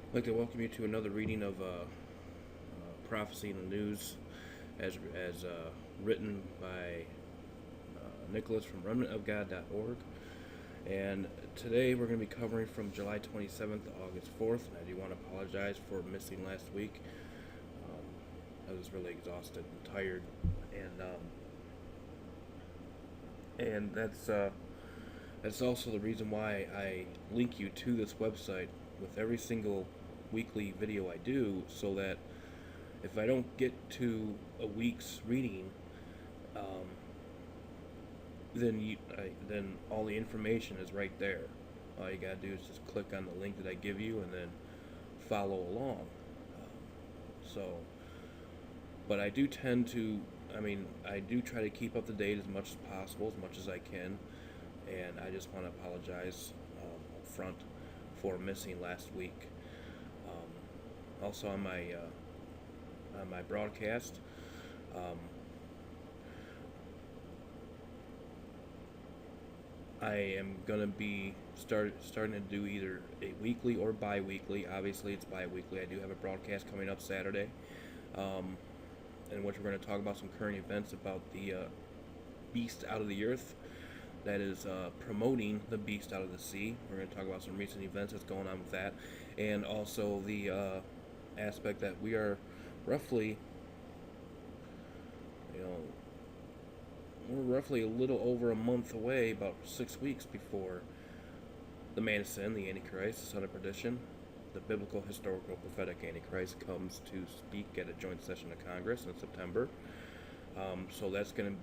I'd like to welcome you to another reading of Prophecy in the News, as written by Nicholas from remnantofgod.org. And today we're going to be covering from July 27th to August 4th. And I do want to apologize for missing last week. I was really exhausted and tired, and that's also the reason why I link you to this website with every single weekly video I do, so that if I don't get to a week's reading, um, then all the information is right there. All you gotta do is just click on the link that I give you and then follow along. So, but I do tend to, I do try to keep up to date as much as possible, as much as I can, and I just want to apologize up front for missing last week. Also on my broadcast. Um, I am gonna be starting to do either a weekly or bi-weekly. Obviously, it's bi-weekly. I do have a broadcast coming up Saturday, um, in which we're going to talk about some current events about the beast out of the earth that is promoting the beast out of the sea. We're going to talk about some recent events that's going on with that, and also the aspect that we are roughly, you know, we're roughly a little over a month away, about 6 weeks before the man of sin, the Antichrist, the son of perdition, the biblical, historical, prophetic Antichrist comes to speak at a joint session of Congress in September. So that's gonna,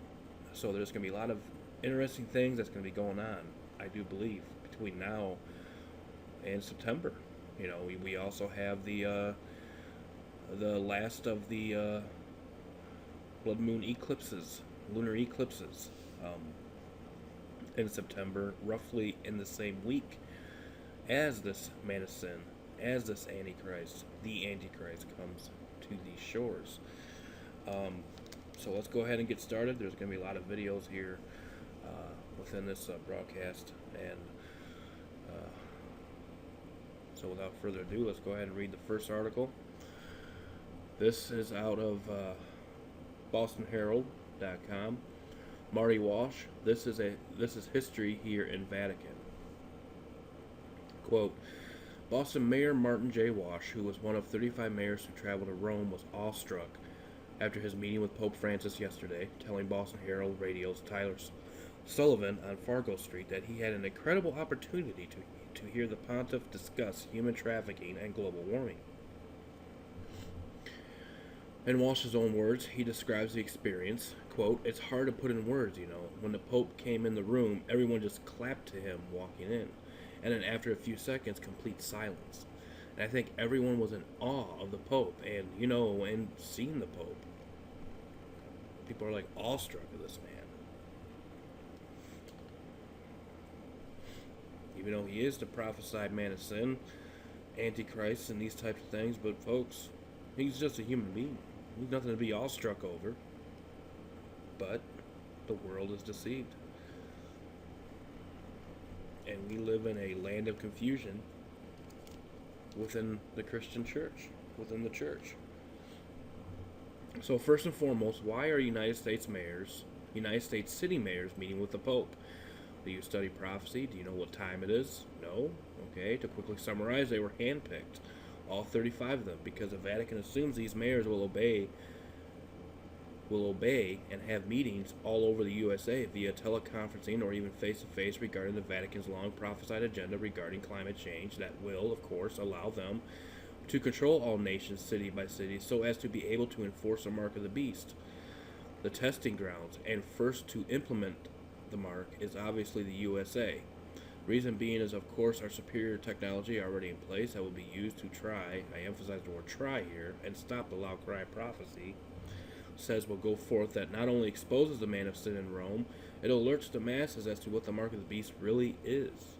so there's gonna be a lot of interesting things that's gonna be going on. I do believe between now and September. You know, we also have the last of the blood moon eclipses, lunar eclipses, in September, roughly in the same week as this man of sin, as this Antichrist, the Antichrist comes to these shores. So let's go ahead and get started. There's going to be a lot of videos here within this broadcast, and so without further ado, let's go ahead and read the first article. This is out of BostonHerald.com. Marty Walsh. This is history here in Vatican. Quote, Boston Mayor Martin J. Walsh, who was one of 35 mayors who traveled to Rome, was awestruck after his meeting with Pope Francis yesterday, telling Boston Herald Radio's Tyler Sullivan on Fargo Street that he had an incredible opportunity to hear the pontiff discuss human trafficking and global warming. In Walsh's own words, he describes the experience, quote, it's hard to put in words, you know. When the Pope came in the room, everyone just clapped to him walking in. And then after a few seconds, complete silence. And I think everyone was in awe of the Pope and, and seeing the Pope. People are like awestruck of this man. Even though he is the prophesied man of sin, Antichrist, and these types of things, but folks, he's just a human being. He's nothing to be awestruck over. But the world is deceived. And we live in a land of confusion within the Christian church, within the church. So first and foremost, why are United States city mayors meeting with the Pope? Do you study prophecy? Do you know what time it is? No? Okay, to quickly summarize, they were handpicked. All 35 of them, because the Vatican assumes these mayors will obey and have meetings all over the USA via teleconferencing or even face-to-face regarding the Vatican's long prophesied agenda regarding climate change that will, of course, allow them to control all nations city by city so as to be able to enforce the mark of the beast. The testing grounds and first to implement the mark is obviously the USA. Reason being is, of course, our superior technology already in place that will be used to try, I emphasize the word try here, and stop the loud cry prophecy, says will go forth that not only exposes the man of sin in Rome, it alerts the masses as to what the mark of the beast really is.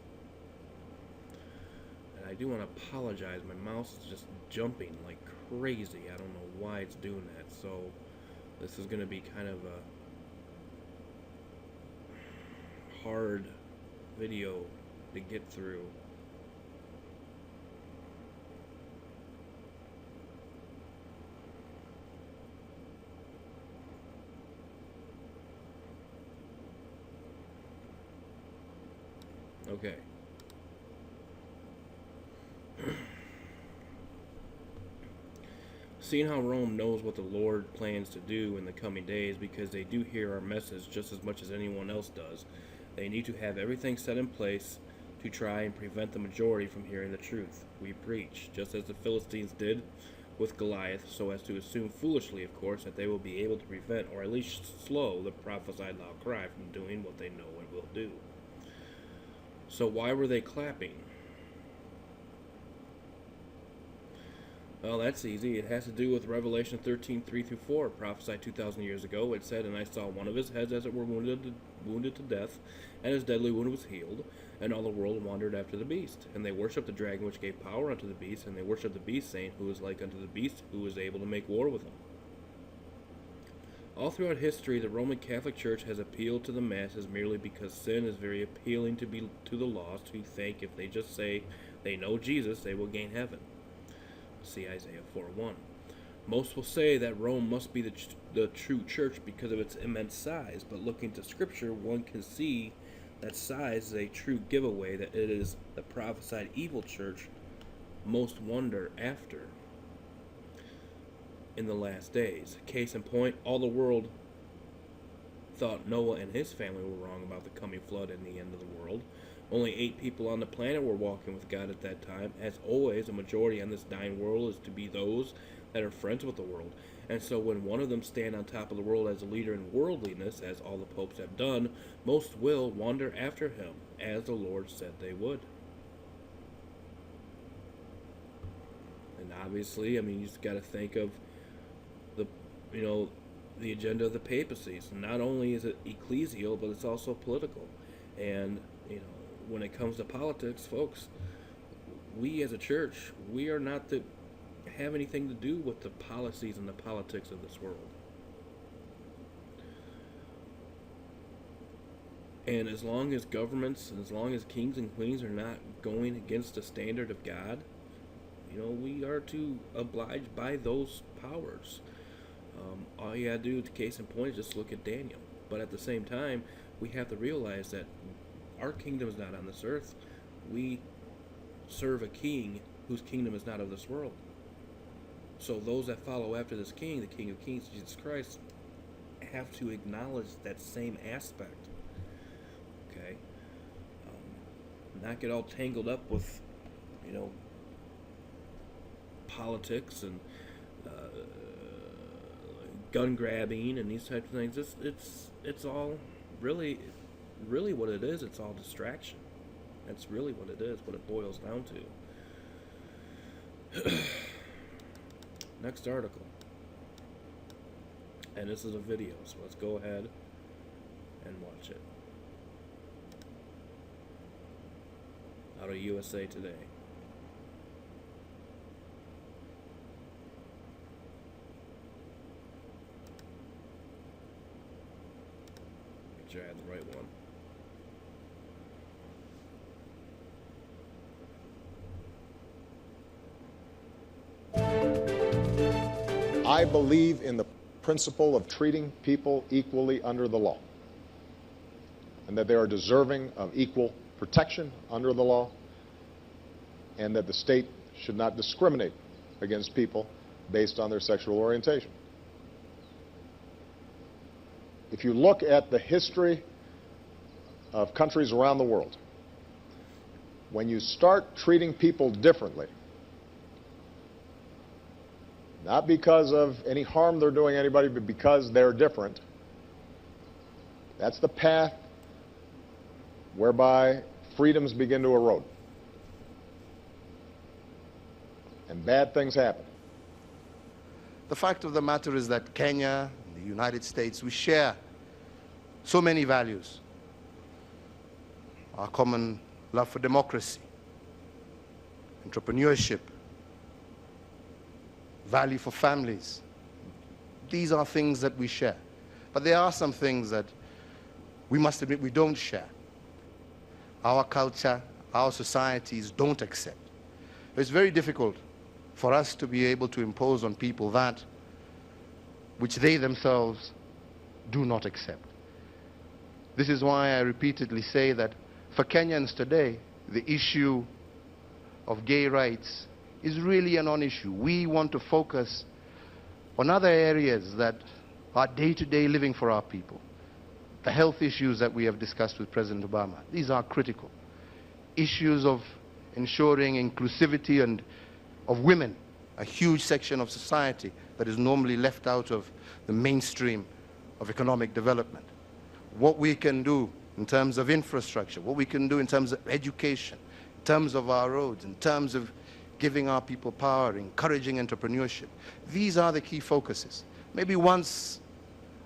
And I do want to apologize, my mouse is just jumping like crazy. I don't know why it's doing that, so this is going to be kind of a hard video to get through. Okay. Seeing how Rome knows what the Lord plans to do in the coming days, because they do hear our message just as much as anyone else does, they need to have everything set in place to try and prevent the majority from hearing the truth we preach, just as the Philistines did with Goliath, so as to assume foolishly, of course, that they will be able to prevent or at least slow the prophesied loud cry from doing what they know and will do. So why were they clapping? Well, that's easy. It has to do with Revelation 13:3-4, prophesied 2,000 years ago. It said, "And I saw one of his heads as it were wounded to death, and his deadly wound was healed, and all the world wandered after the beast. And they worshipped the dragon which gave power unto the beast, and they worshipped the beast, saying, Who is like unto the beast, who is able to make war with him?" All throughout history, the Roman Catholic Church has appealed to the masses merely because sin is very appealing to the lost, who think if they just say they know Jesus, they will gain heaven. See Isaiah 4:1. Most will say that Rome must be the true church because of its immense size, but looking to Scripture, one can see that size is a true giveaway that it is the prophesied evil church most wonder after in the last days. Case in point, all the world thought Noah and his family were wrong about the coming flood and the end of the world. Only 8 people on the planet were walking with God at that time. As always, a majority on this dying world is to be those that are friends with the world. And so when one of them stand on top of the world as a leader in worldliness, as all the popes have done, most will wander after him, as the Lord said they would. And obviously, I mean, you just got to think of the agenda of the papacy. So not only is it ecclesial, but it's also political. And, when it comes to politics, folks, we as a church, we are not to have anything to do with the policies and the politics of this world. And as long as governments and as long as kings and queens are not going against the standard of God, we are to oblige by those powers. All you gotta do, case in point, is just look at Daniel. But at the same time, we have to realize that our kingdom is not on this earth. We serve a king whose kingdom is not of this world. So those that follow after this king, the King of Kings, Jesus Christ, have to acknowledge that same aspect. Okay? Not get all tangled up with, politics and gun grabbing and these types of things. It's all really what it is. It's all distraction. That's really what it is, what it boils down to. Next article. And this is a video, so let's go ahead and watch it. Out of USA Today. Make sure I had the right one. I believe in the principle of treating people equally under the law, and that they are deserving of equal protection under the law, and that the state should not discriminate against people based on their sexual orientation. If you look at the history of countries around the world, when you start treating people differently, not because of any harm they're doing anybody, but because they're different, that's the path whereby freedoms begin to erode. And bad things happen. The fact of the matter is that Kenya, the United States, we share so many values. Our common love for democracy, entrepreneurship, value for families. These are things that we share. But there are some things that we must admit we don't share. Our culture, our societies don't accept. It's very difficult for us to be able to impose on people that which they themselves do not accept. This is why I repeatedly say that for Kenyans today, the issue of gay rights is really a non-issue. We want to focus on other areas that are day-to-day living for our people. The health issues that we have discussed with President Obama, these are critical. Issues of ensuring inclusivity and of women, a huge section of society that is normally left out of the mainstream of economic development. What we can do in terms of infrastructure, what we can do in terms of education, in terms of our roads, in terms of giving our people power, encouraging entrepreneurship. These are the key focuses. Maybe once,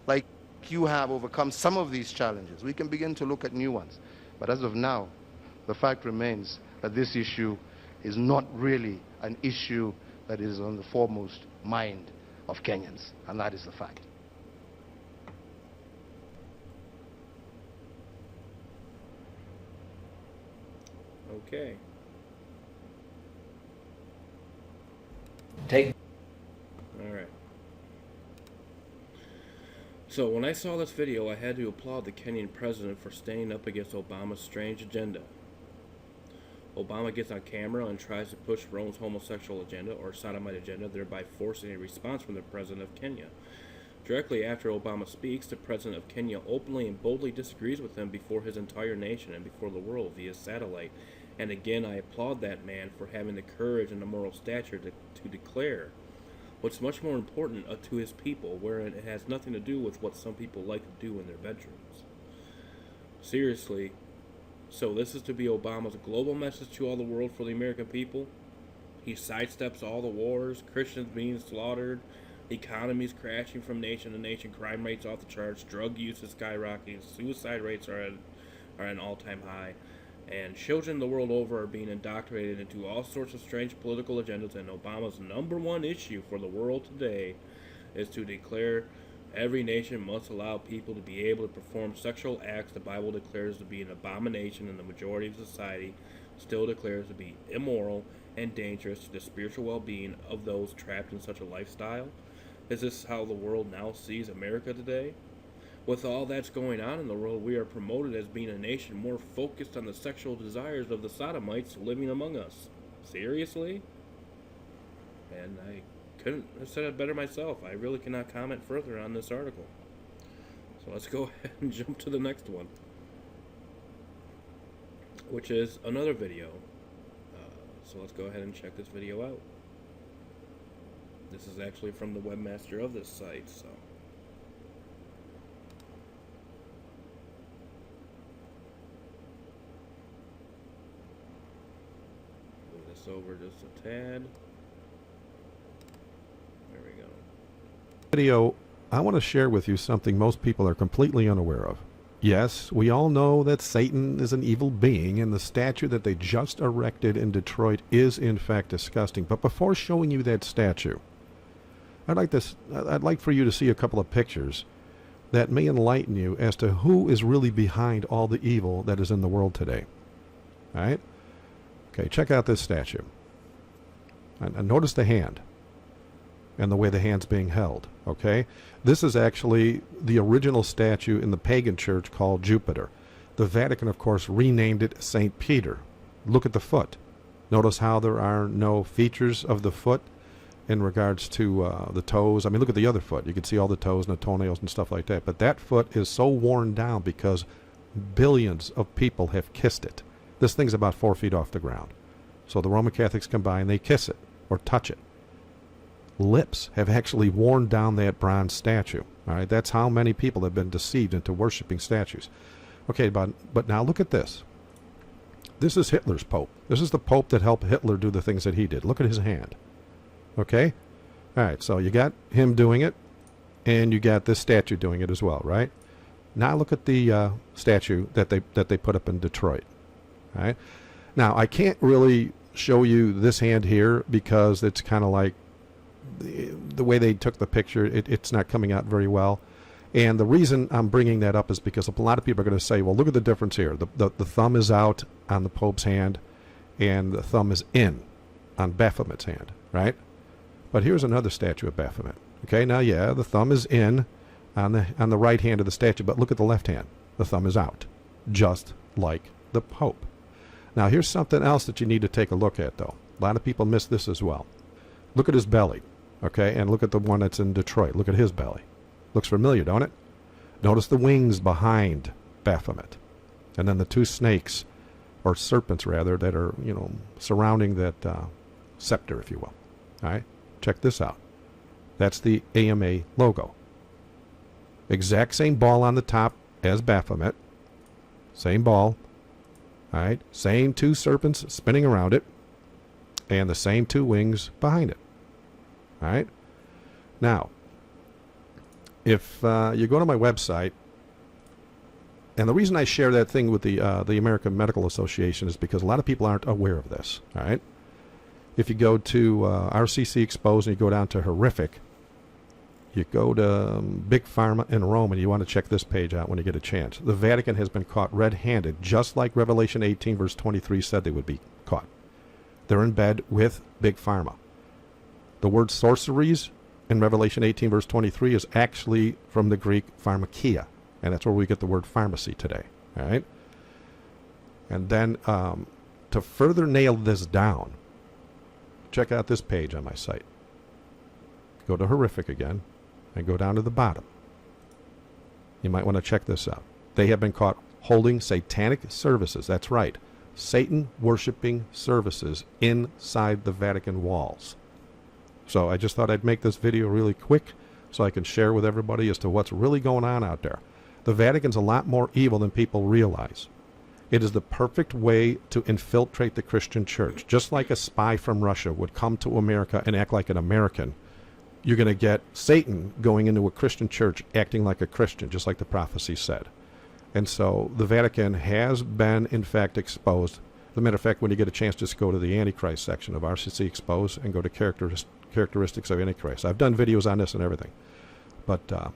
like you have overcome some of these challenges, we can begin to look at new ones. But as of now, the fact remains that this issue is not really an issue that is on the foremost mind of Kenyans, and that is the fact. Okay. Take. All right. So when I saw this video, I had to applaud the Kenyan president for standing up against Obama's strange agenda. Obama gets on camera and tries to push Rome's homosexual agenda or sodomite agenda, thereby forcing a response from the president of Kenya. Directly after Obama speaks, the president of Kenya openly and boldly disagrees with him before his entire nation and before the world via satellite. And again, I applaud that man for having the courage and the moral stature to declare what's much more important to his people, where it has nothing to do with what some people like to do in their bedrooms. Seriously, so this is to be Obama's global message to all the world for the American people? He sidesteps all the wars, Christians being slaughtered, economies crashing from nation to nation, crime rates off the charts, drug use is skyrocketing, suicide rates are at an all-time high, and children the world over are being indoctrinated into all sorts of strange political agendas, and Obama's #1 issue for the world today is to declare every nation must allow people to be able to perform sexual acts the Bible declares to be an abomination and the majority of society still declares to be immoral and dangerous to the spiritual well-being of those trapped in such a lifestyle. Is this how the world now sees America today? With all that's going on in the world, we are promoted as being a nation more focused on the sexual desires of the sodomites living among us. Seriously? And I couldn't have said it better myself. I really cannot comment further on this article. So let's go ahead and jump to the next one, which is another video. So let's go ahead and check this video out. This is actually from the webmaster of this site, so. Move this over just a tad. There we go. Video, I want to share with you something most people are completely unaware of. Yes, we all know that Satan is an evil being, and the statue that they just erected in Detroit is in fact disgusting. But before showing you that statue, I'd like for you to see a couple of pictures that may enlighten you as to who is really behind all the evil that is in the world today. All right? Okay, check out this statue. And notice the hand and the way the hand's being held, okay? This is actually the original statue in the pagan church called Jupiter. The Vatican, of course, renamed it St. Peter. Look at the foot. Notice how there are no features of the foot in regards to the toes. I mean, look at the other foot. You can see all the toes and the toenails and stuff like that. But that foot is so worn down because billions of people have kissed it. This thing's about 4 feet off the ground. So the Roman Catholics come by and they kiss it or touch it. Lips have actually worn down that bronze statue. All right, that's how many people have been deceived into worshiping statues. Okay, but now look at this. This is Hitler's Pope. This is the Pope that helped Hitler do the things that he did. Look at his hand. Okay? All right, so you got him doing it, and you got this statue doing it as well, right? Now look at the statue that they put up in Detroit. All right? Now, I can't really show you this hand here because it's kind of like the way they took the picture, it's not coming out very well. And the reason I'm bringing that up is because a lot of people are going to say, well, look at the difference here. The thumb is out on the Pope's hand, and the thumb is in on Baphomet's hand, right? But here's another statue of Baphomet. Okay, now, yeah, the thumb is in on the right hand of the statue, but look at the left hand. The thumb is out, just like the Pope. Now, here's something else that you need to take a look at, though. A lot of people miss this as well. Look at his belly, okay? And look at the one that's in Detroit. Look at his belly. Looks familiar, don't it? Notice the wings behind Baphomet. And then the two snakes, or serpents rather, that are, surrounding that scepter, if you will. All right? Check this out. That's the AMA logo. Exact same ball on the top as Baphomet. Same ball. All right? Same two serpents spinning around it. And the same two wings behind it. All right? Now, if you go to my website, and the reason I share that thing with the American Medical Association is because a lot of people aren't aware of this. All right? If you go to RCC Exposed and you go down to Horrific, you go to Big Pharma in Rome, and you want to check this page out when you get a chance. The Vatican has been caught red-handed, just like Revelation 18, verse 23 said they would be caught. They're in bed with Big Pharma. The word sorceries in Revelation 18, verse 23 is actually from the Greek pharmakia, and that's where we get the word pharmacy today. All right? And then to further nail this down, check out this page on my site. Go to Horrific again and go down to the bottom. You might want to check this out. They have been caught holding satanic services. That's right. Satan-worshiping services inside the Vatican walls. So I just thought I'd make this video really quick so I can share with everybody as to what's really going on out there. The Vatican's a lot more evil than people realize. It is the perfect way to infiltrate the Christian church. Just like a spy from Russia would come to America and act like an American, you're going to get Satan going into a Christian church acting like a Christian, just like the prophecy said. And so the Vatican has been, in fact, exposed. As a matter of fact, when you get a chance, just go to the Antichrist section of RCC Exposed and go to characteristics of Antichrist. I've done videos on this and everything. But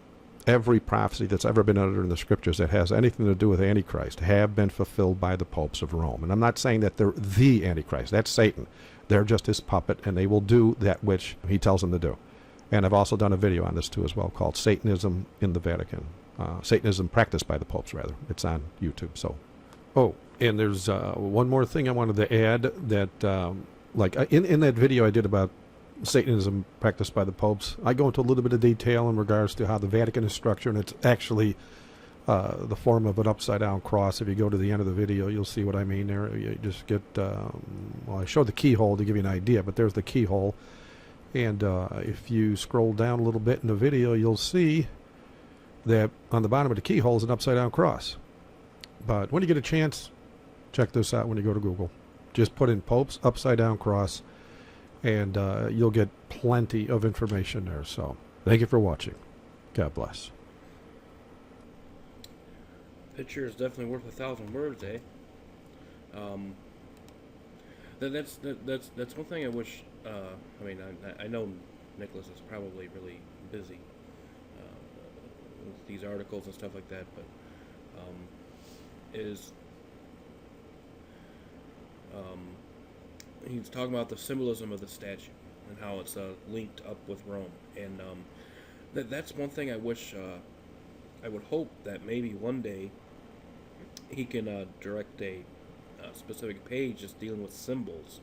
every prophecy that's ever been uttered in the Scriptures that has anything to do with Antichrist have been fulfilled by the popes of Rome. And I'm not saying that they're the Antichrist. That's Satan. They're just his puppet, and they will do that which he tells them to do. And I've also done a video on this, too, as well, called Satanism in the Vatican. Satanism practiced by the popes, rather. It's on YouTube. So, and there's one more thing I wanted to add that, in that video I did about Satanism practiced by the popes, I go into a little bit of detail in regards to how the Vatican is structured, and it's actually the form of an upside-down cross. If you go to the end of the video, you'll see what I mean there. You just get, I showed the keyhole to give you an idea, but there's the keyhole. And if you scroll down a little bit in the video, you'll see that on the bottom of the keyhole is an upside-down cross. But when you get a chance, check this out when you go to Google. Just put in Pope's upside-down cross, and you'll get plenty of information there. So thank you for watching. God bless. Picture is definitely worth 1,000 words, eh? That's one thing I wish. I know Nicholas is probably really busy with these articles and stuff like that, but he's talking about the symbolism of the statue and how it's linked up with Rome, and that's one thing I wish. I would hope that maybe one day he can direct a specific page just dealing with symbols,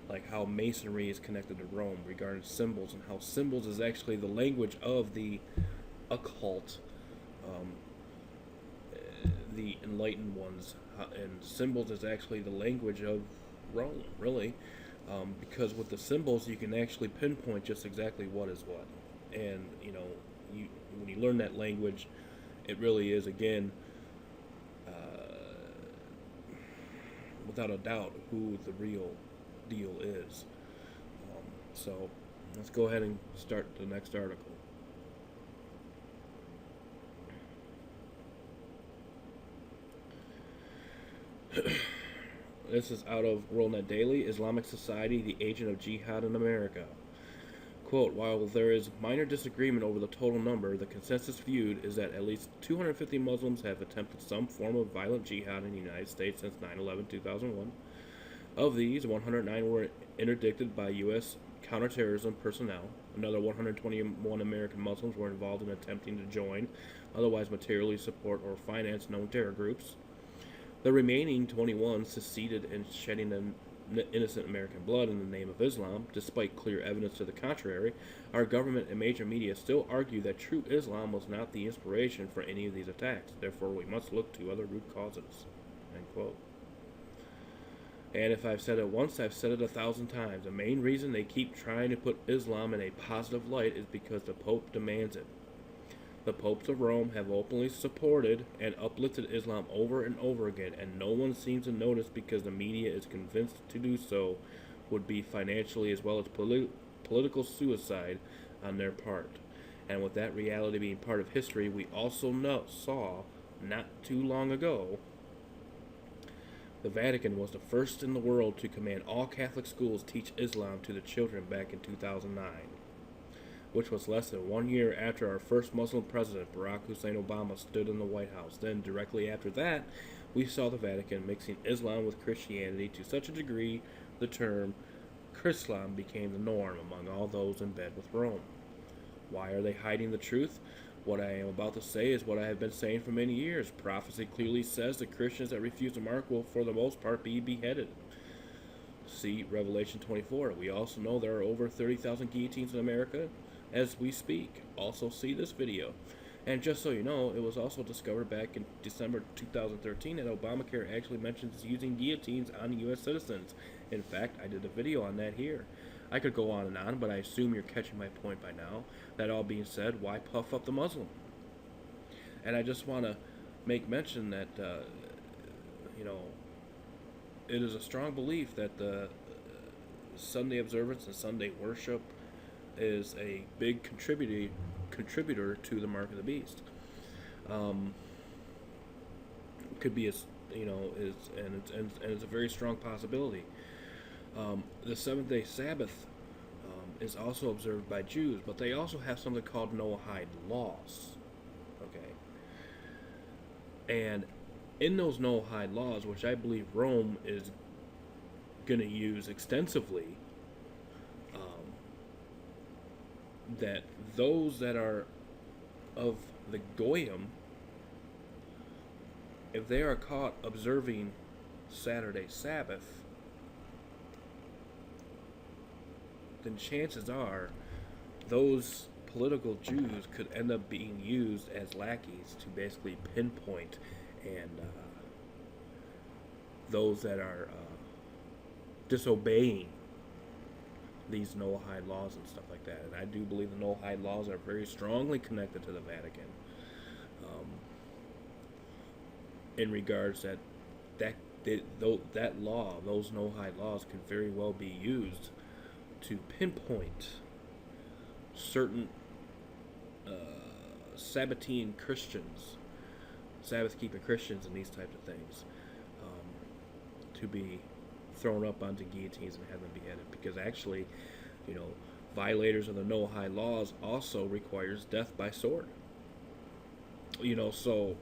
like how Masonry is connected to Rome regarding symbols, and how symbols is actually the language of the occult, the enlightened ones, and symbols is actually the language of Rome, really, because with the symbols you can actually pinpoint just exactly what is what, and when you learn that language, it really is, again, without a doubt, who the real deal is. So let's go ahead and start the next article. This is out of WorldNet Daily. Islamic Society, the agent of jihad in America. Quote, while there is minor disagreement over the total number, the consensus viewed is that at least 250 Muslims have attempted some form of violent jihad in the United States since 9/11/2001. Of these, 109 were interdicted by U.S. counterterrorism personnel. Another 121 American Muslims were involved in attempting to join, otherwise materially support, or finance known terror groups. The remaining 21 succeeded in shedding innocent American blood in the name of Islam. Despite clear evidence to the contrary, our government and major media still argue that true Islam was not the inspiration for any of these attacks. Therefore, we must look to other root causes. End quote. And if I've said it once, I've said it 1,000 times. The main reason they keep trying to put Islam in a positive light is because the Pope demands it. The popes of Rome have openly supported and uplifted Islam over and over again, and no one seems to notice because the media is convinced to do so would be financially as well as political suicide on their part. And with that reality being part of history, we also saw not too long ago the Vatican was the first in the world to command all Catholic schools teach Islam to the children back in 2009. Which was less than 1 year after our first Muslim president, Barack Hussein Obama, stood in the White House. Then, directly after that, we saw the Vatican mixing Islam with Christianity to such a degree the term Chrislam became the norm among all those in bed with Rome. Why are they hiding the truth? What I am about to say is what I have been saying for many years. Prophecy clearly says the Christians that refuse to mark will, for the most part, be beheaded. See Revelation 24. We also know there are over 30,000 guillotines in America as we speak. Also see this video. And just so you know, it was also discovered back in December 2013 that Obamacare actually mentions using guillotines on U.S. citizens. In fact, I did a video on that here. I could go on and on, but I assume you're catching my point by now. That all being said, why puff up the Muslim? And I just want to make mention that, it is a strong belief that the Sunday observance and Sunday worship is a big contributor to the mark of the beast. Could be it's a very strong possibility. The Seventh-day Sabbath is also observed by Jews, but they also have something called Noahide laws. Okay, and in those Noahide laws, which I believe Rome is going to use extensively, that those that are of the Goyim, if they are caught observing Saturday Sabbath, then chances are those political Jews could end up being used as lackeys to basically pinpoint and those that are disobeying these Noahide laws and stuff like that. And I do believe the Noahide laws are very strongly connected to the Vatican, in regards that law, those Noahide laws, could very well be used to pinpoint certain Sabbatean Christians, Sabbath-keeping Christians, and these types of things, to be thrown up onto guillotines and have them beheaded. Because actually, violators of the Noahide laws also requires death by sword. So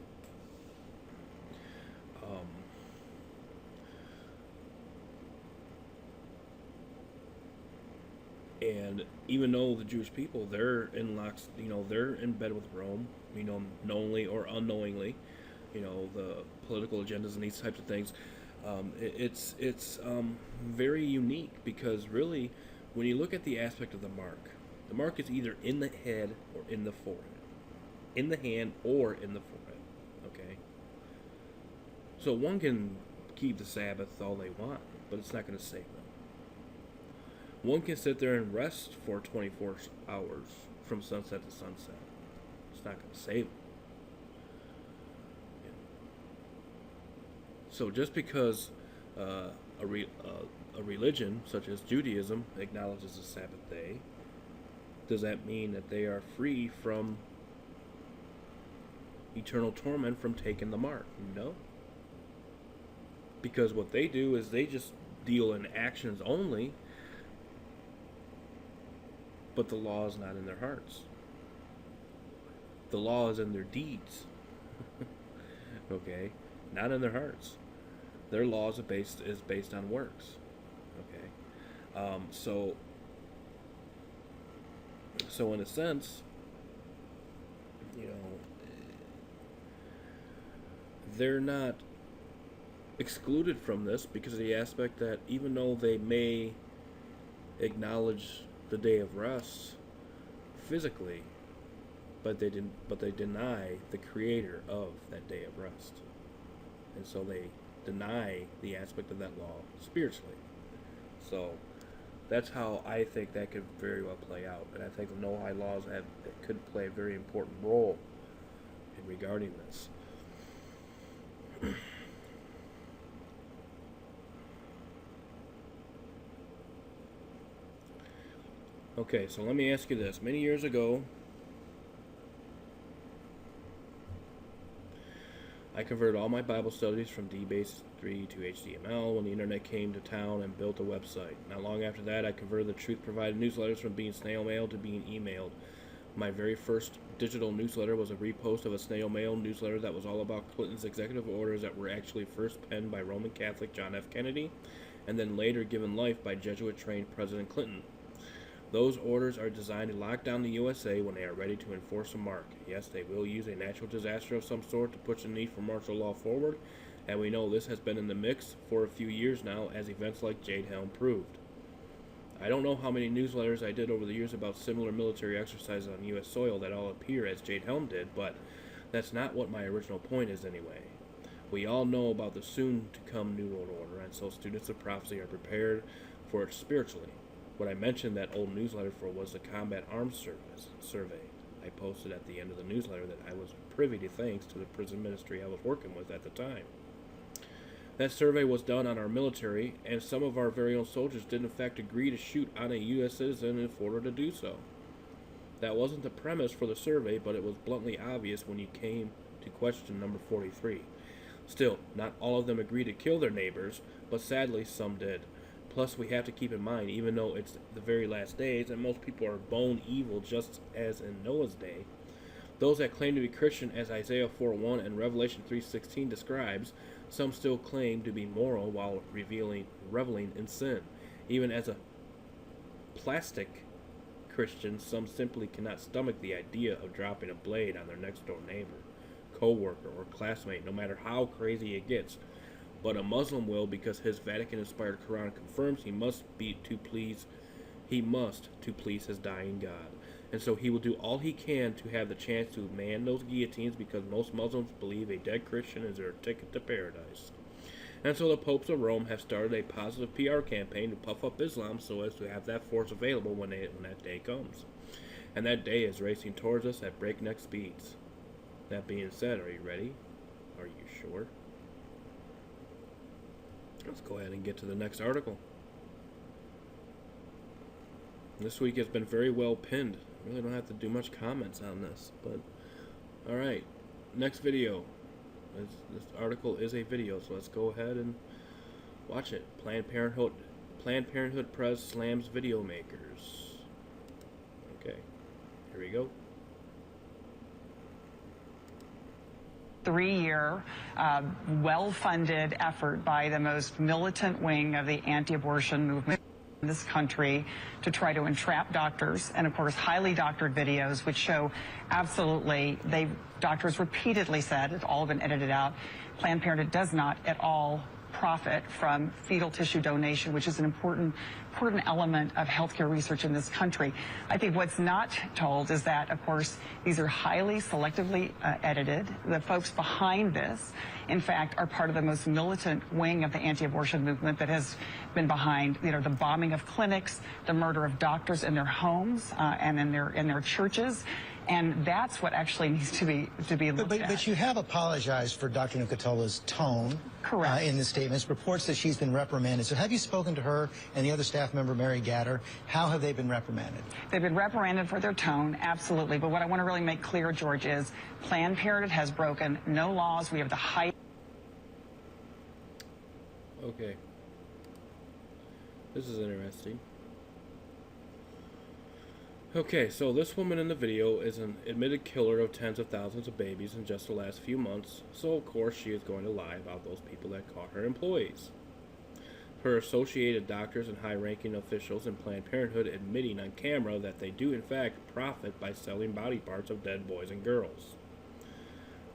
and even though the Jewish people, they're in locks, they're in bed with Rome, knowingly or unknowingly, the political agendas and these types of things. It's very unique, because really, when you look at the aspect of the mark is either in the head or in the forehead, in the hand or in the forehead. Okay. So one can keep the Sabbath all they want, but it's not going to save them. One can sit there and rest for 24 hours from sunset to sunset. It's not going to save them. So just because a religion such as Judaism acknowledges the Sabbath day, does that mean that they are free from eternal torment from taking the mark? No. Because what they do is they just deal in actions only, but the law is not in their hearts. The law is in their deeds. Okay? Not in their hearts. Their laws is based on works. Okay? So in a sense, they're not excluded from this because of the aspect that even though they may acknowledge the day of rest physically, but they deny the creator of that day of rest. And so they deny the aspect of that law spiritually. So that's how I think that could very well play out. And I think the no high laws could play a very important role in regarding this. Okay, so let me ask you this. Many years ago, I converted all my Bible studies from DBase 3 to HTML when the internet came to town and built a website. Not long after that, I converted the Truth Provided newsletters from being snail mail to being emailed. My very first digital newsletter was a repost of a snail mail newsletter that was all about Clinton's executive orders that were actually first penned by Roman Catholic John F. Kennedy and then later given life by Jesuit-trained President Clinton. Those orders are designed to lock down the USA when they are ready to enforce a mark. Yes, they will use a natural disaster of some sort to push the need for martial law forward, and we know this has been in the mix for a few years now, as events like Jade Helm proved. I don't know how many newsletters I did over the years about similar military exercises on U.S. soil that all appear as Jade Helm did, but that's not what my original point is anyway. We all know about the soon-to-come New World Order, and so students of prophecy are prepared for it spiritually. What I mentioned that old newsletter for was the Combat Arms Service survey. I posted at the end of the newsletter that I was privy to thanks to the prison ministry I was working with at the time. That survey was done on our military, and some of our very own soldiers did in fact agree to shoot on a U.S. citizen in order to do so. That wasn't the premise for the survey, but it was bluntly obvious when you came to question number 43. Still, not all of them agreed to kill their neighbors, but sadly some did. Plus, we have to keep in mind, even though it's the very last days, and most people are bone evil just as in Noah's day, those that claim to be Christian, as Isaiah 4:1 and Revelation 3:16 describes, some still claim to be moral while reveling in sin. Even as a plastic Christian, some simply cannot stomach the idea of dropping a blade on their next-door neighbor, co-worker, or classmate, no matter how crazy it gets. But a Muslim will, because his Vatican-inspired Quran confirms he must to please his dying God. And so he will do all he can to have the chance to man those guillotines, because most Muslims believe a dead Christian is their ticket to paradise. And so the popes of Rome have started a positive PR campaign to puff up Islam so as to have that force available when that day comes. And that day is racing towards us at breakneck speeds. That being said, are you ready? Are you sure? Let's go ahead and get to the next article. This week has been very well pinned. I really don't have to do much comments on this, but alright. Next video. This article is a video, so let's go ahead and watch it. Planned Parenthood Press slams video makers. Okay, here we go. 3-year, well-funded effort by the most militant wing of the anti-abortion movement in this country to try to entrap doctors, and of course highly doctored videos which show absolutely, doctors repeatedly said, it's all been edited out, Planned Parenthood does not at all profit from fetal tissue donation, which is an important element of healthcare research in this country. I think what's not told is that, of course, these are highly selectively edited. The folks behind this, in fact, are part of the most militant wing of the anti-abortion movement that has been behind, the bombing of clinics, the murder of doctors in their homes and in their churches. And that's what actually needs to be looked at. But you have apologized for Dr. Nucatola's tone. Correct. In the statements. Reports that she's been reprimanded. So have you spoken to her and the other staff member, Mary Gatter? How have they been reprimanded? They've been reprimanded for their tone, absolutely. But what I want to really make clear, George, is Planned Parenthood has broken no laws. We have the height. Okay. This is interesting. Okay, so this woman in the video is an admitted killer of tens of thousands of babies in just the last few months, so of course she is going to lie about those people that caught her employees. Her associated doctors and high-ranking officials in Planned Parenthood admitting on camera that they do in fact profit by selling body parts of dead boys and girls.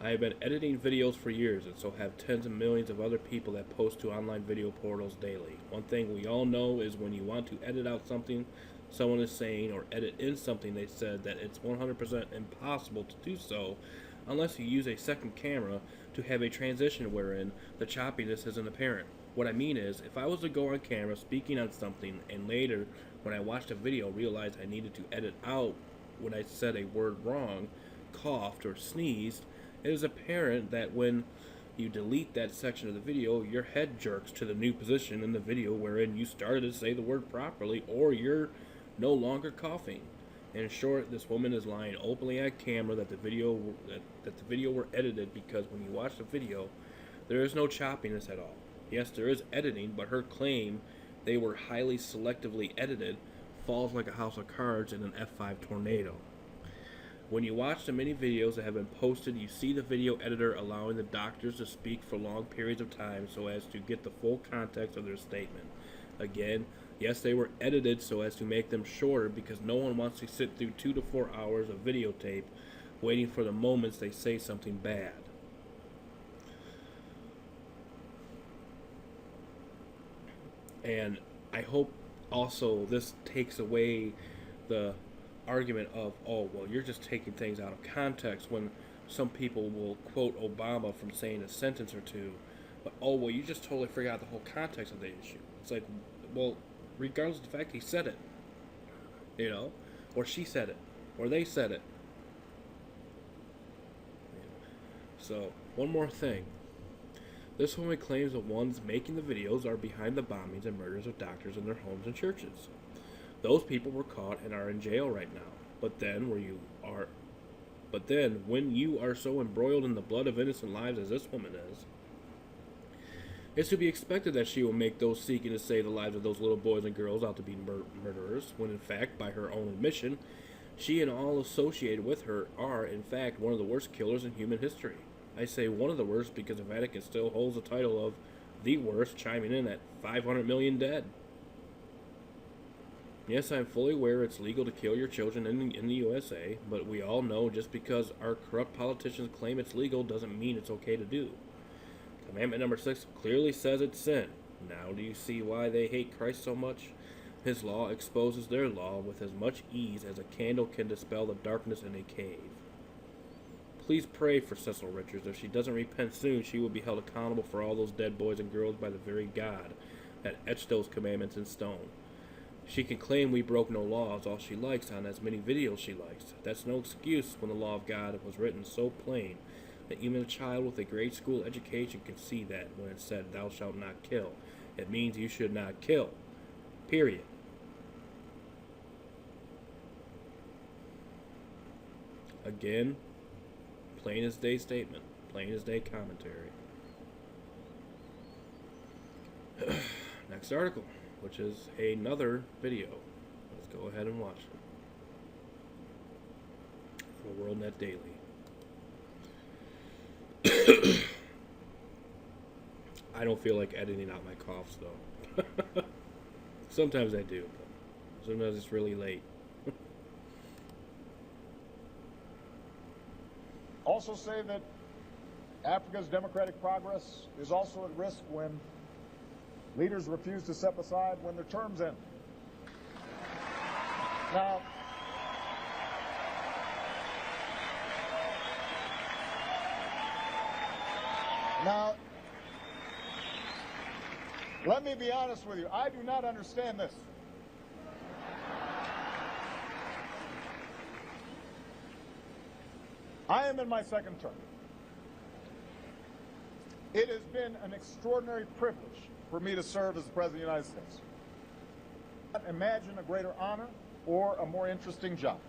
I have been editing videos for years, and so have tens of millions of other people that post to online video portals daily. One thing we all know is when you want to edit out something someone is saying or edit in something they said, that it's 100% impossible to do so unless you use a second camera to have a transition wherein the choppiness isn't apparent. What I mean is, if I was to go on camera speaking on something and later when I watched a video realized I needed to edit out when I said a word wrong, coughed, or sneezed, it is apparent that when you delete that section of the video, your head jerks to the new position in the video wherein you started to say the word properly, or you're no longer coughing. In short, this woman is lying openly on camera that the video were edited, because when you watch the video, there is no choppiness at all. Yes, there is editing, but her claim they were highly selectively edited falls like a house of cards in an F5 tornado. When you watch the many videos that have been posted, you see the video editor allowing the doctors to speak for long periods of time so as to get the full context of their statement. Again, yes, they were edited so as to make them shorter, because no one wants to sit through 2 to 4 hours of videotape waiting for the moments they say something bad. And I hope also this takes away the argument of, oh, well, you're just taking things out of context, when some people will quote Obama from saying a sentence or two, but, oh, well, you just totally forgot the whole context of the issue. It's like, well, regardless of the fact he said it, you know, or she said it, or they said it. So, one more thing. This woman claims the ones making the videos are behind the bombings and murders of doctors in their homes and churches. Those people were caught and are in jail right now. But then when you are so embroiled in the blood of innocent lives as this woman is, it's to be expected that she will make those seeking to save the lives of those little boys and girls out to be murderers, when in fact, by her own admission, she and all associated with her are, in fact, one of the worst killers in human history. I say one of the worst because the Vatican still holds the title of the worst, chiming in at 500 million dead. Yes, I'm fully aware it's legal to kill your children in the USA, but we all know just because our corrupt politicians claim it's legal doesn't mean it's okay to do. Commandment number 6 clearly says it's sin. Now do you see why they hate Christ so much? His law exposes their law with as much ease as a candle can dispel the darkness in a cave. Please pray for Cecil Richards. If she doesn't repent soon, she will be held accountable for all those dead boys and girls by the very God that etched those commandments in stone. She can claim we broke no laws all she likes on as many videos she likes. That's no excuse when the law of God was written so plain that even a child with a grade school education can see that when it said, "Thou shalt not kill." It means you should not kill. Period. Again, plain as day statement, plain as day commentary. Next article, which is another video. Let's go ahead and watch it. For WorldNet Daily. I don't feel like editing out my coughs, though. Sometimes I do, but sometimes it's really late. Also say that Africa's democratic progress is also at risk when leaders refuse to step aside when their terms end. Now, let me be honest with you. I do not understand this. I am in my second term. It has been an extraordinary privilege for me to serve as the President of the United States. I can't imagine a greater honor or a more interesting job.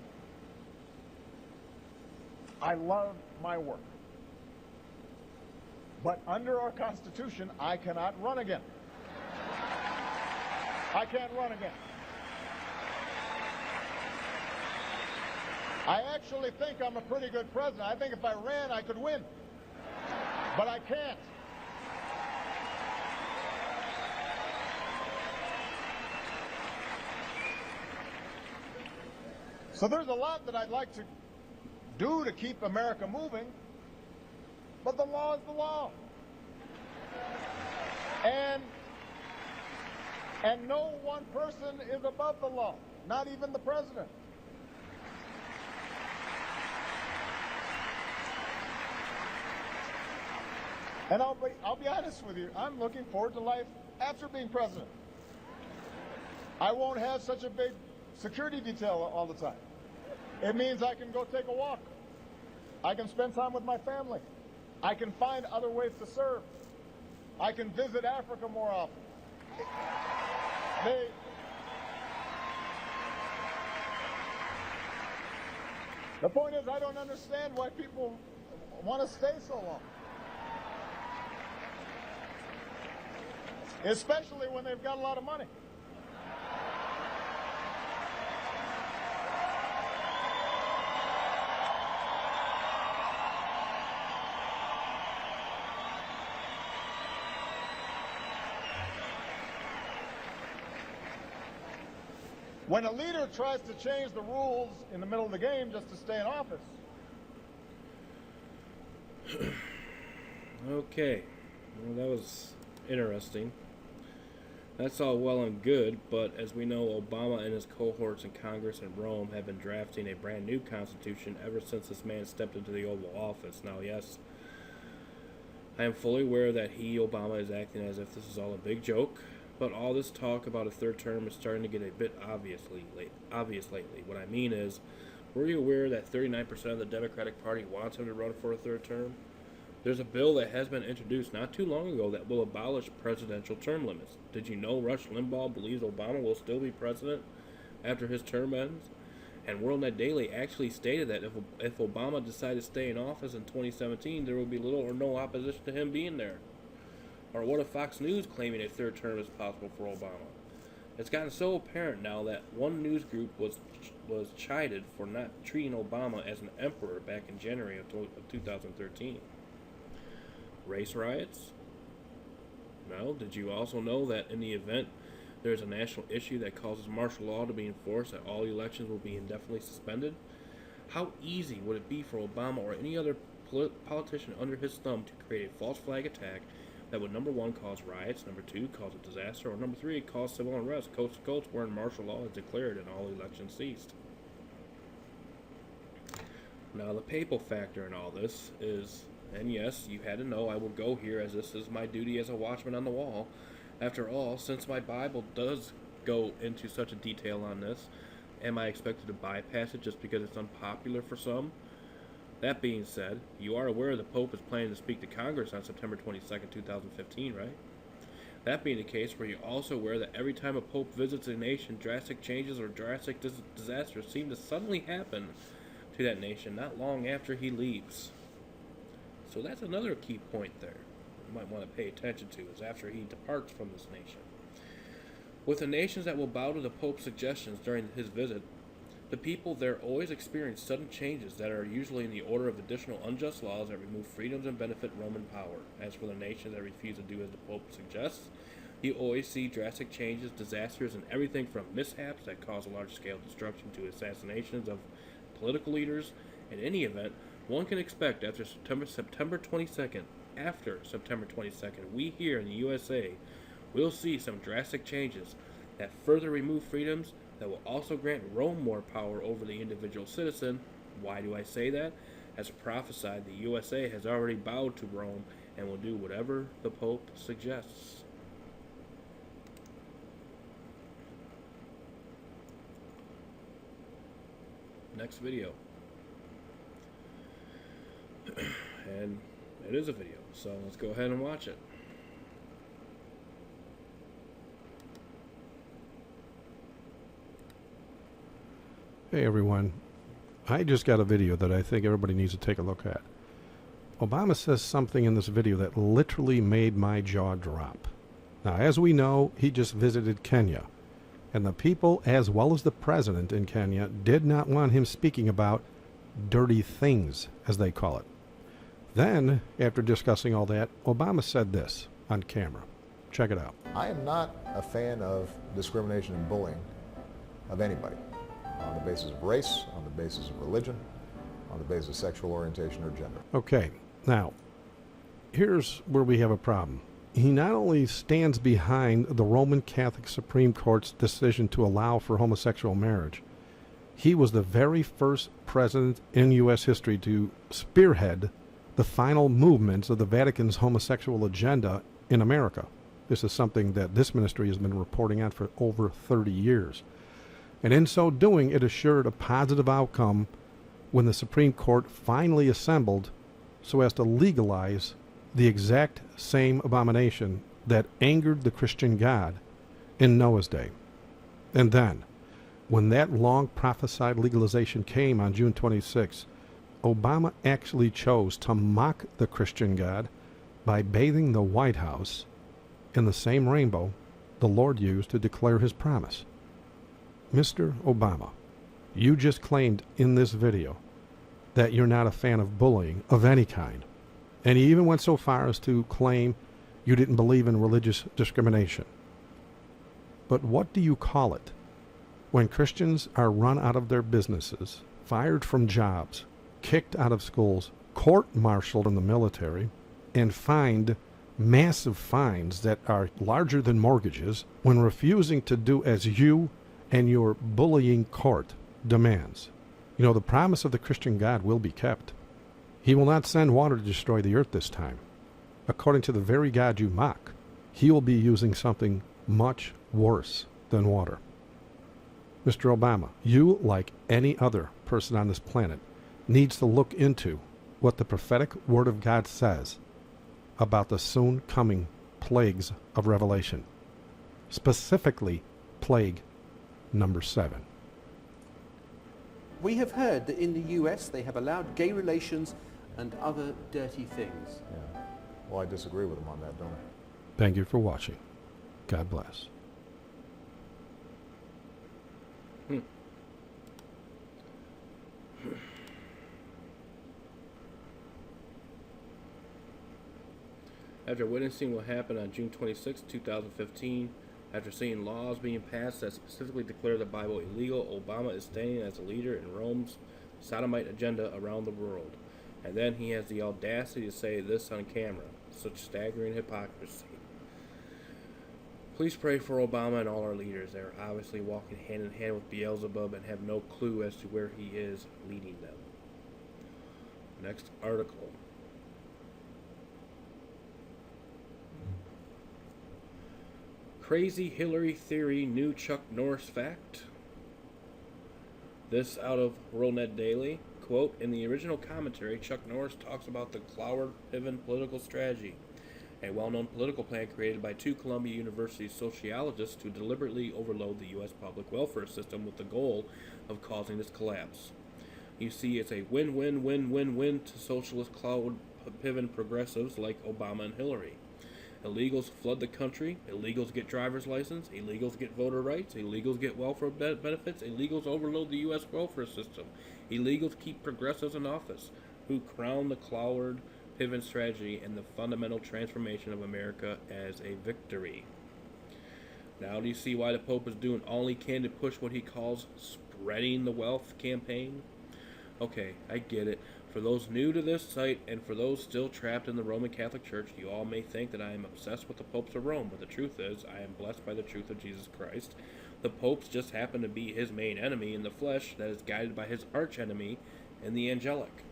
I love my work. But under our Constitution, I cannot run again. I can't run again. I actually think I'm a pretty good president. I think if I ran, I could win. But I can't. So there's a lot that I'd like to do to keep America moving, But the law is the law. And no one person is above the law, not even the president. And I'll be honest with you, I'm looking forward to life after being president. I won't have such a big security detail all the time. It means I can go take a walk. I can spend time with my family. I can find other ways to serve. I can visit Africa more often. The point is, I don't understand why people want to stay so long. Especially when they've got a lot of money. When a leader tries to change the rules in the middle of the game just to stay in office. Okay, well, that was interesting. That's all well and good, but as we know, Obama and his cohorts in Congress and Rome have been drafting a brand new constitution ever since this man stepped into the Oval Office. Now, yes, I am fully aware that Obama, is acting as if this is all a big joke, but all this talk about a third term is starting to get a bit obvious lately. What I mean is, were you aware that 39% of the Democratic Party wants him to run for a third term? There's a bill that has been introduced not too long ago that will abolish presidential term limits. Did you know Rush Limbaugh believes Obama will still be president after his term ends? And WorldNet Daily actually stated that if Obama decided to stay in office in 2017, there would be little or no opposition to him being there. Or what if Fox News claiming a third term is possible for Obama? It's gotten so apparent now that one news group was chided for not treating Obama as an emperor back in January of 2013. Race riots? No. Did you also know that in the event there is a national issue that causes martial law to be enforced, that all elections will be indefinitely suspended? How easy would it be for Obama or any other politician under his thumb to create a false flag attack that would, number one, cause riots, number two, cause a disaster, or number three, cause civil unrest coast to coast wherein martial law is declared and all elections ceased? Now, the papal factor in all this is, and yes, you had to know I will go here as this is my duty as a watchman on the wall. After all, since my Bible does go into such a detail on this, am I expected to bypass it just because it's unpopular for some? That being said, you are aware the Pope is planning to speak to Congress on September 22nd, 2015, right? That being the case, were you also aware that every time a Pope visits a nation, drastic changes or drastic disasters seem to suddenly happen to that nation not long after he leaves? So that's another key point there you might want to pay attention to, is after he departs from this nation. With the nations that will bow to the Pope's suggestions during his visit, the people there always experience sudden changes that are usually in the order of additional unjust laws that remove freedoms and benefit Roman power. As for the nations that refuse to do as the Pope suggests, you always see drastic changes, disasters, and everything from mishaps that cause large-scale destruction to assassinations of political leaders. In any event, one can expect after September 22nd, we here in the USA will see some drastic changes that further remove freedoms, that will also grant Rome more power over the individual citizen. Why do I say that? As prophesied, the USA has already bowed to Rome and will do whatever the Pope suggests. Next video. And it is a video, so let's go ahead and watch it. Hey everyone, I just got a video that I think everybody needs to take a look at. Obama says something in this video that literally made my jaw drop. Now, as we know, he just visited Kenya, and the people, as well as the president in Kenya, did not want him speaking about dirty things, as they call it. Then, after discussing all that, Obama said this on camera. Check it out. I am not a fan of discrimination and bullying of anybody on the basis of race, on the basis of religion, on the basis of sexual orientation or gender. Okay, now, here's where we have a problem. He not only stands behind the Roman Catholic Supreme Court's decision to allow for homosexual marriage, he was the very first president in U.S. history to spearhead the final movements of the Vatican's homosexual agenda in America. This is something that this ministry has been reporting on for over 30 years. And in so doing, it assured a positive outcome when the Supreme Court finally assembled so as to legalize the exact same abomination that angered the Christian God in Noah's day. And then, when that long prophesied legalization came on June 26, Obama actually chose to mock the Christian God by bathing the White House in the same rainbow the Lord used to declare his promise. Mr. Obama, you just claimed in this video that you're not a fan of bullying of any kind. And he even went so far as to claim you didn't believe in religious discrimination. But what do you call it when Christians are run out of their businesses, fired from jobs, kicked out of schools, court-martialed in the military, and fined massive fines that are larger than mortgages when refusing to do as you and your bullying court demands? You know, the promise of the Christian God will be kept. He will not send water to destroy the earth this time. According to the very God you mock, he will be using something much worse than water. Mr. Obama, you, like any other person on this planet, needs to look into what the prophetic word of God says about the soon coming plagues of Revelation. Specifically, plague number 7. We have heard that in the US they have allowed gay relations and other dirty things. Yeah. Well, I disagree with him on that, don't I? Thank you for watching. God bless. After witnessing what happened on June 26, 2015, after seeing laws being passed that specifically declare the Bible illegal, Obama is standing as a leader in Rome's sodomite agenda around the world. And then he has the audacity to say this on camera. Such staggering hypocrisy. Please pray for Obama and all our leaders. They are obviously walking hand in hand with Beelzebub and have no clue as to where he is leading them. Next article. Crazy Hillary theory, new Chuck Norris fact. This out of WorldNet Daily. Quote, in the original commentary, Chuck Norris talks about the Cloward-Piven political strategy, a well-known political plan created by 2 Columbia University sociologists to deliberately overload the U.S. public welfare system with the goal of causing its collapse. You see, it's a win-win-win-win-win to socialist Cloward-Piven progressives like Obama and Hillary. Illegals flood the country, illegals get driver's license, illegals get voter rights, illegals get welfare benefits, illegals overload the U.S. welfare system, illegals keep progressives in office, who crown the Cloward-Piven strategy and the fundamental transformation of America as a victory. Now do you see why the Pope is doing all he can to push what he calls spreading the wealth campaign? Okay, I get it. For those new to this site, and for those still trapped in the Roman Catholic Church, you all may think that I am obsessed with the popes of Rome, but the truth is, I am blessed by the truth of Jesus Christ. The popes just happen to be his main enemy in the flesh that is guided by his archenemy in the angelic.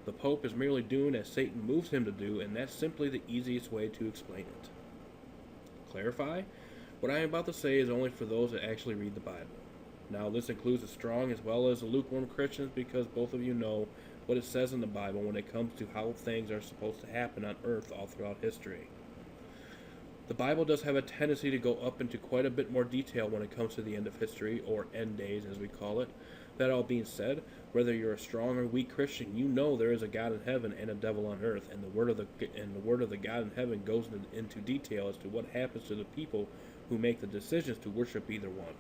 The Pope is merely doing as Satan moves him to do, and that's simply the easiest way to explain it. Clarify? What I am about to say is only for those that actually read the Bible. Now, this includes the strong as well as the lukewarm Christians, because both of you know what it says in the Bible when it comes to how things are supposed to happen on earth all throughout history. The Bible does have a tendency to go up into quite a bit more detail when it comes to the end of history, or end days as we call it. That all being said, whether you're a strong or weak Christian, you know there is a God in heaven and a devil on earth, and the word of the God in heaven goes into detail as to what happens to the people who make the decisions to worship either one.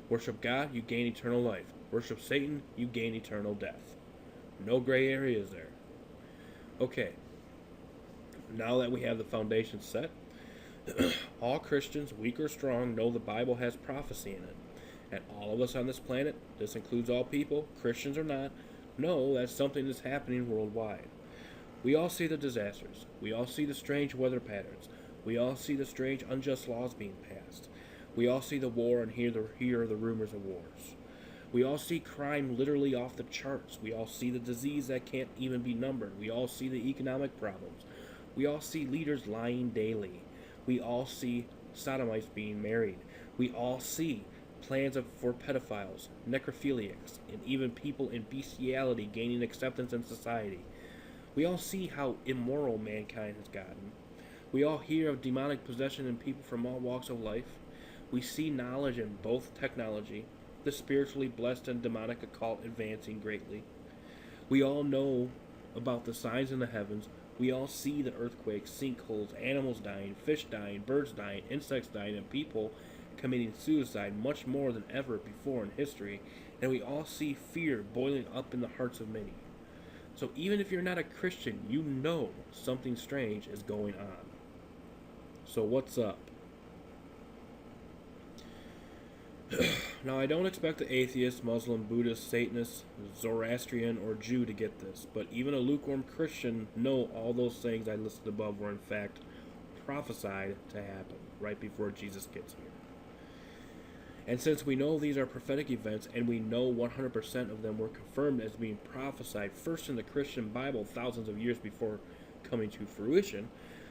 Worship God, you gain eternal life. Worship Satan, you gain eternal death. No gray areas there. Okay, now that we have the foundation set, all Christians, weak or strong, know the Bible has prophecy in it. And all of us on this planet, this includes all people, Christians or not, know that something is happening worldwide. We all see the disasters. We all see the strange weather patterns. We all see the strange unjust laws being passed. We all see the war and hear the rumors of wars. We all see crime literally off the charts. We all see the disease that can't even be numbered. We all see the economic problems. We all see leaders lying daily. We all see sodomites being married. We all see plans for pedophiles, necrophiliacs, and even people in bestiality gaining acceptance in society. We all see how immoral mankind has gotten. We all hear of demonic possession in people from all walks of life. We see knowledge in both technology, the spiritually blessed and demonic occult advancing greatly. We all know about the signs in the heavens. We all see the earthquakes, sinkholes, animals dying, fish dying, birds dying, insects dying, and people committing suicide much more than ever before in history. And we all see fear boiling up in the hearts of many. So even if you're not a Christian, you know something strange is going on. So what's up? Now, I don't expect the atheist, Muslim, Buddhist, Satanist, Zoroastrian, or Jew to get this, but even a lukewarm Christian know all those things I listed above were in fact prophesied to happen right before Jesus gets here. And since we know these are prophetic events, and we know 100% of them were confirmed as being prophesied first in the Christian Bible thousands of years before coming to fruition,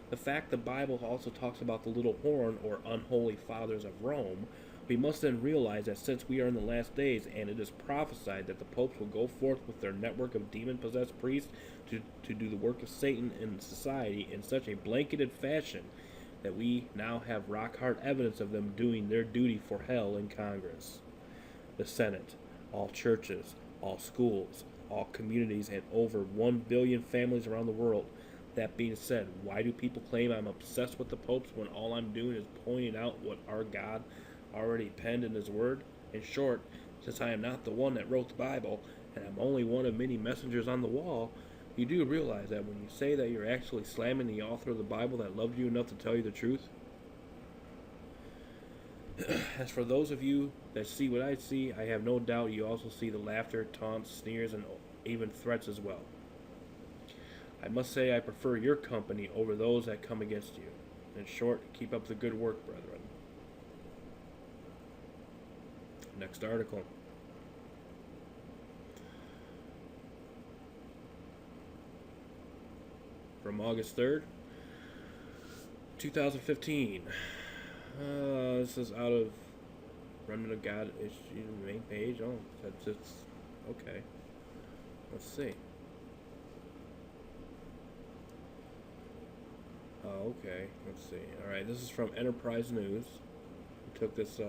the fact the Bible also talks about the little horn or unholy fathers of Rome, we must then realize that since we are in the last days, and it is prophesied that the popes will go forth with their network of demon-possessed priests to do the work of Satan in society in such a blanketed fashion that we now have rock-hard evidence of them doing their duty for hell in Congress, the Senate, all churches, all schools, all communities, and over 1 billion families around the world. That being said, why do people claim I'm obsessed with the popes when all I'm doing is pointing out what our God already penned in his word? In short, since I am not the one that wrote the Bible, and I'm only one of many messengers on the wall, you do realize that when you say that you're actually slamming the author of the Bible that loved you enough to tell you the truth? As for those of you that see what I see, I have no doubt you also see the laughter, taunts, sneers, and even threats as well. I must say I prefer your company over those that come against you. In short, keep up the good work, brethren. Next article. From August 3rd, 2015. This is out of Remnant of God issue main page. Oh, it's okay. Let's see. Oh, okay. Let's see. All right, this is from Enterprise News. We took this,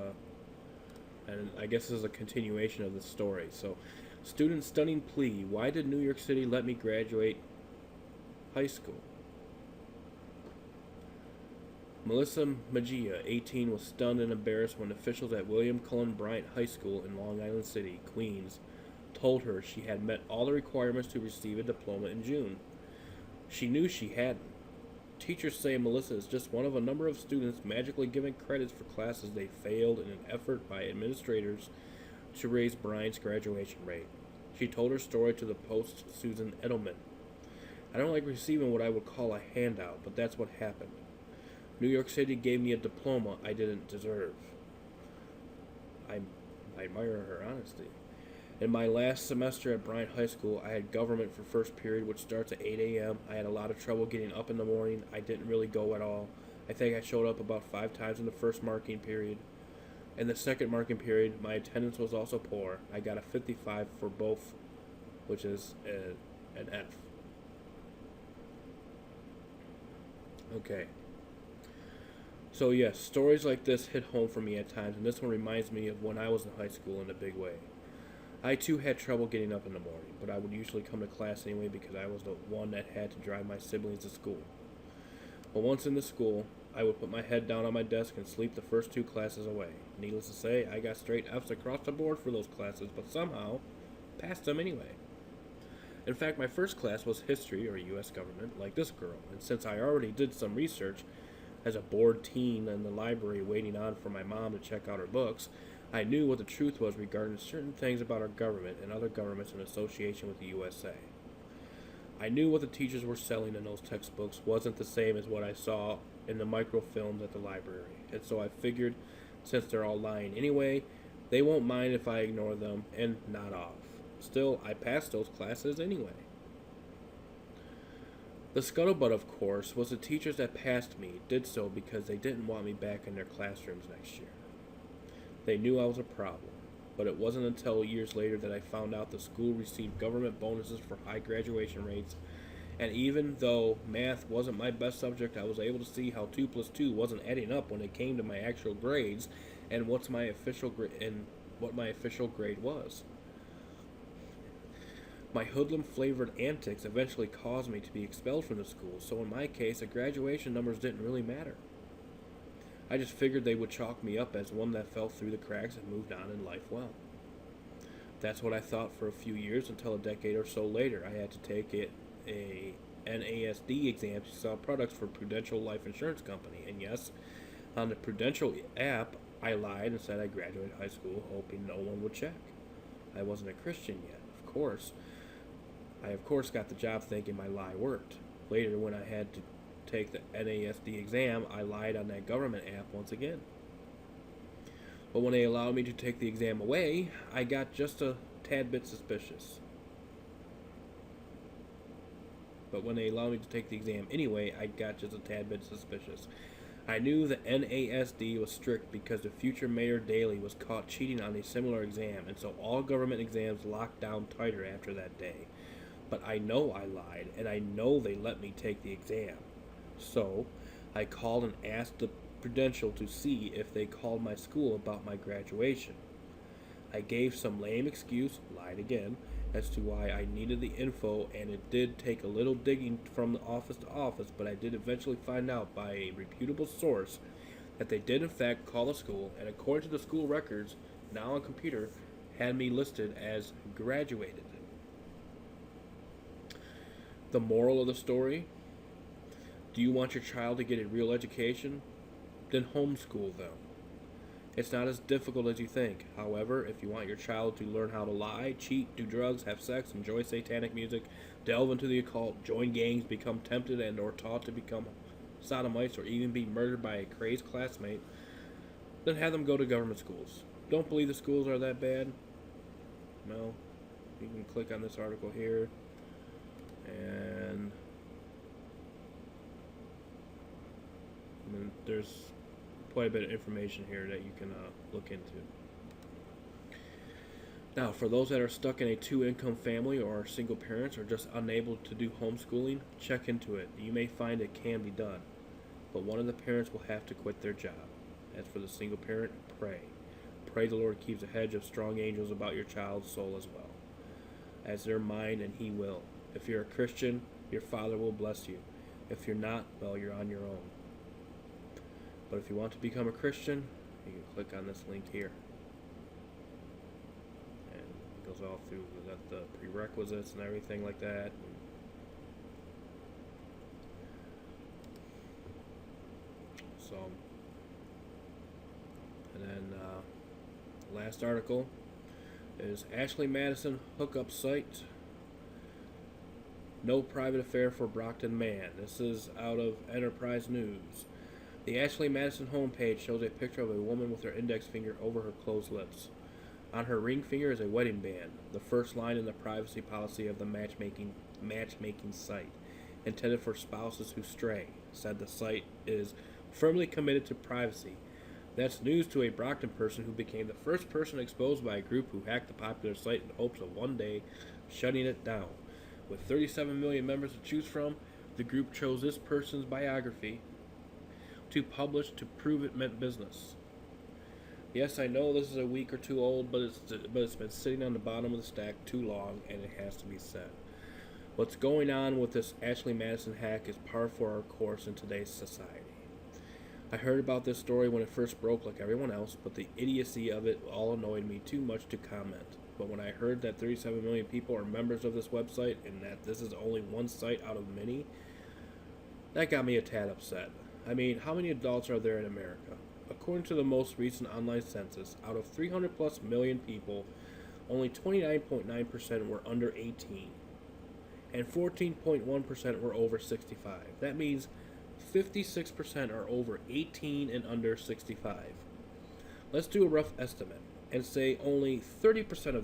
and I guess this is a continuation of the story. So, student stunning plea: why did New York City let me graduate high school? Melissa Magia, 18, was stunned and embarrassed when officials at William Cullen Bryant High School in Long Island City, Queens, told her she had met all the requirements to receive a diploma in June. She knew she hadn't. Teachers say Melissa is just one of a number of students magically given credits for classes they failed in an effort by administrators to raise Bryant's graduation rate. She told her story to the Post's Susan Edelman. I don't like receiving what I would call a handout, but that's what happened. New York City gave me a diploma I didn't deserve. I admire her honesty. In my last semester at Bryant High School, I had government for first period, which starts at 8 a.m. I had a lot of trouble getting up in the morning. I didn't really go at all. I think I showed up about 5 times in the first marking period. In the second marking period, my attendance was also poor. I got a 55 for both, which is an F. Okay. So yes, stories like this hit home for me at times, and this one reminds me of when I was in high school in a big way. I too had trouble getting up in the morning, but I would usually come to class anyway because I was the one that had to drive my siblings to school. But once in the school, I would put my head down on my desk and sleep the first 2 classes away. Needless to say, I got straight F's across the board for those classes, but somehow passed them anyway. In fact, my first class was history, or U.S. government, like this girl, and since I already did some research as a bored teen in the library waiting on for my mom to check out her books, I knew what the truth was regarding certain things about our government and other governments in association with the USA. I knew what the teachers were selling in those textbooks wasn't the same as what I saw in the microfilms at the library, and so I figured since they're all lying anyway, they won't mind if I ignore them and nod off. Still, I passed those classes anyway. The scuttlebutt, of course, was the teachers that passed me did so because they didn't want me back in their classrooms next year. They knew I was a problem, but it wasn't until years later that I found out the school received government bonuses for high graduation rates, and even though math wasn't my best subject, I was able to see how 2 plus 2 wasn't adding up when it came to my actual grades and what my official grade was. My hoodlum-flavored antics eventually caused me to be expelled from the school, so in my case, the graduation numbers didn't really matter. I just figured they would chalk me up as one that fell through the cracks and moved on in life well. That's what I thought for a few years until a decade or so later I had to take a NASD exam to sell products for Prudential Life Insurance Company. And yes, on the Prudential app, I lied and said I graduated high school, hoping no one would check. I wasn't a Christian yet, of course. I, of course, got the job thinking my lie worked. Later, when I had to take the NASD exam, I lied on that government app once again. But when they allowed me to take the exam away, I got just a tad bit suspicious. But when they allowed me to take the exam anyway, I got just a tad bit suspicious. I knew the NASD was strict because the future Mayor Daley was caught cheating on a similar exam, and so all government exams locked down tighter after that day. But I know I lied, and I know they let me take the exam. So, I called and asked the Prudential to see if they called my school about my graduation. I gave some lame excuse, lied again, as to why I needed the info, and it did take a little digging from the office to office, but I did eventually find out by a reputable source that they did in fact call the school, and according to the school records, now on computer, had me listed as graduated. The moral of the story? Do you want your child to get a real education? Then homeschool them. It's not as difficult as you think. However, if you want your child to learn how to lie, cheat, do drugs, have sex, enjoy satanic music, delve into the occult, join gangs, become tempted and or taught to become sodomites, or even be murdered by a crazed classmate, then have them go to government schools. Don't believe the schools are that bad? No. You can click on this article here, and then there's quite a bit of information here that you can look into. Now, for those that are stuck in a two-income family or are single parents or just unable to do homeschooling, check into it. You may find it can be done, but one of the parents will have to quit their job. As for the single parent, pray. Pray the Lord keeps a hedge of strong angels about your child's soul as well, as their mind, and He will. If you're a Christian, your Father will bless you. If you're not, well, you're on your own. But if you want to become a Christian, you can click on this link here. And it goes all through the prerequisites and everything like that. So, and then last article is Ashley Madison hookup site. No private affair for Brockton man. This is out of Enterprise News. The Ashley Madison homepage shows a picture of a woman with her index finger over her closed lips. On her ring finger is a wedding band, the first line in the privacy policy of the matchmaking site, intended for spouses who stray. Said the site is firmly committed to privacy. That's news to a Brockton person who became the first person exposed by a group who hacked the popular site in hopes of one day shutting it down. With 37 million members to choose from, the group chose this person's biography to publish to prove it meant business. Yes, I know this is a week or two old, but it's been sitting on the bottom of the stack too long, and it has to be said. What's going on with this Ashley Madison hack is par for our course in today's society. I heard about this story when it first broke like everyone else, but the idiocy of it all annoyed me too much to comment. But when I heard that 37 million people are members of this website and that this is only one site out of many, that got me a tad upset. I mean, how many adults are there in America? According to the most recent online census, out of 300 plus million people, only 29.9% were under 18. and 14.1% were over 65. That means 56% are over 18 and under 65. Let's do a rough estimate and say only 30%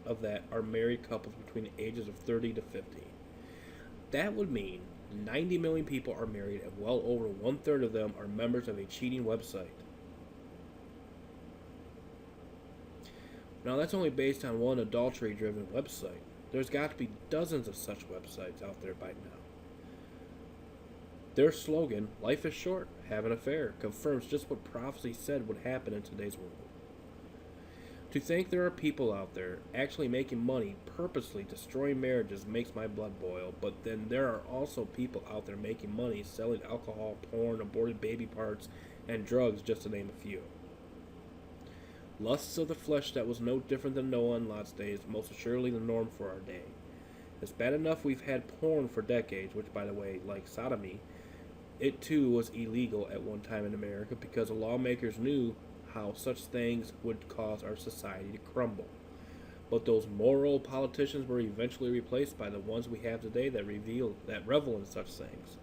of that are married couples between the ages of 30 to 50. That would mean 90 million people are married and well over 1/3 of them are members of a cheating website. Now that's only based on one adultery-driven website. There's got to be dozens of such websites out there by now. Their slogan, "Life is short, have an affair," confirms just what prophecy said would happen in today's world. To think there are people out there actually making money purposely destroying marriages makes my blood boil, but then there are also people out there making money selling alcohol, porn, aborted baby parts, and drugs, just to name a few. Lusts of the flesh that was no different than Noah and Lot's days, most assuredly the norm for our day. It's bad enough we've had porn for decades, which, by the way, like sodomy, it too was illegal at one time in America because the lawmakers knew how such things would cause our society to crumble. But those moral politicians were eventually replaced by the ones we have today that revel in such things.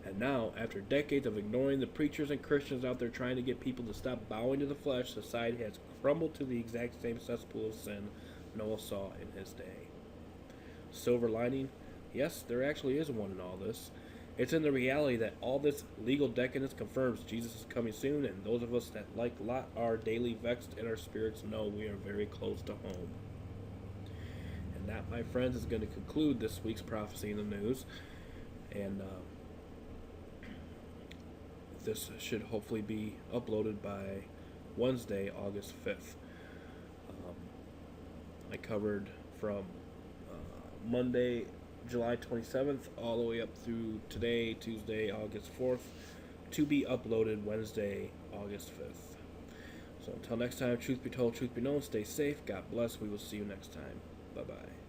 And now, after decades of ignoring the preachers and Christians out there trying to get people to stop bowing to the flesh, society has crumbled to the exact same cesspool of sin Noah saw in his day. Silver lining? Yes, there actually is one in all this. It's in the reality that all this legal decadence confirms Jesus is coming soon, and those of us that, like Lot, are daily vexed in our spirits know we are very close to home. And that, my friends, is going to conclude this week's Prophecy in the News. And this should hopefully be uploaded by Wednesday, August 5th. I covered from Monday, July 27th, all the way up through today, Tuesday, August 4th, to be uploaded Wednesday, August 5th. So until next time, truth be told, truth be known, stay safe, God bless, we will see you next time. Bye-bye.